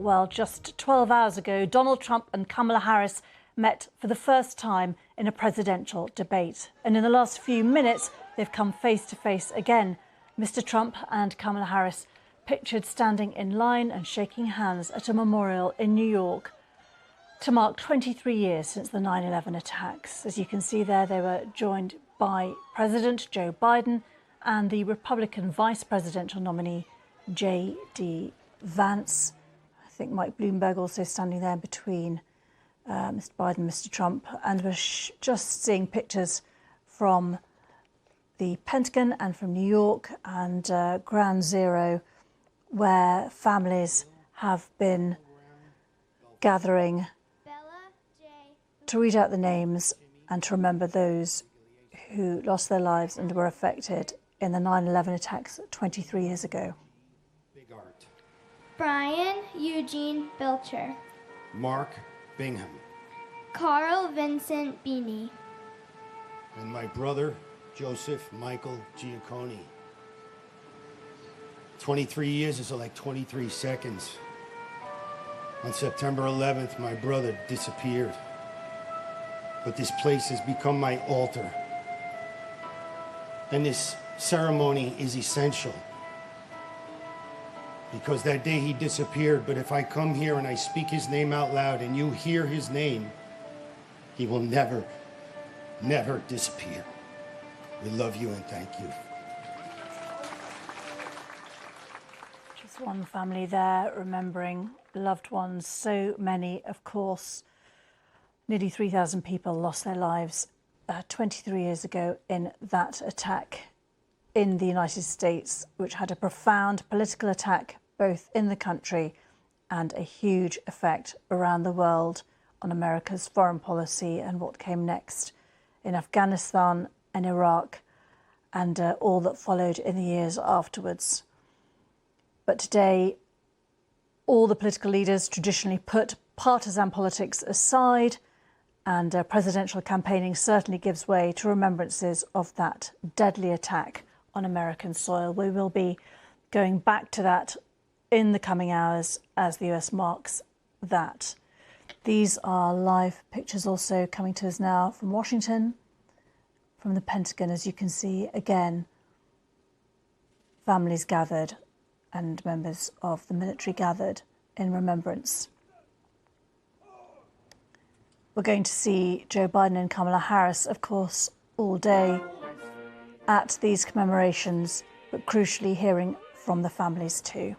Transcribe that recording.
Well, just 12 hours ago, Donald Trump and Kamala Harris met for the first time in a presidential debate. And in the last few minutes, they've come face to face again. Mr. Trump and Kamala Harris pictured standing in line and shaking hands at a memorial in New York to mark 23 years since the 9/11 attacks. As you can see there, they were joined by President Joe Biden and the Republican vice presidential nominee, J.D. Vance. I think Mike Bloomberg also standing there between Mr. Biden and Mr. Trump. And we're just seeing pictures from the Pentagon and from New York and Ground Zero, where families have been gathering to read out the names and to remember those who lost their lives and were affected in the 9/11 attacks 23 years ago. Brian Eugene Bilcher. Mark Bingham. Carl Vincent Beanie. And my brother, Joseph Michael Giacconi. 23 years is like 23 seconds. On September 11th, my brother disappeared. But this place has become my altar. And this ceremony is essential. Because that day he disappeared, but if I come here and I speak his name out loud and you hear his name, he will never, never disappear. We love you and thank you. Just one family there remembering loved ones. So many, of course. Nearly 3,000 people lost their lives 23 years ago in that attack in the United States, which had a profound political attack both in the country and a huge effect around the world on America's foreign policy and what came next in Afghanistan and Iraq and all that followed in the years afterwards. But today, all the political leaders traditionally put partisan politics aside, and presidential campaigning certainly gives way to remembrances of that deadly attack on American soil. We will be going back to that in the coming hours as the US marks that. These are live pictures also coming to us now from Washington, from the Pentagon. As you can see, again, families gathered and members of the military gathered in remembrance. We're going to see Joe Biden and Kamala Harris, of course, all day at these commemorations, but crucially hearing from the families too.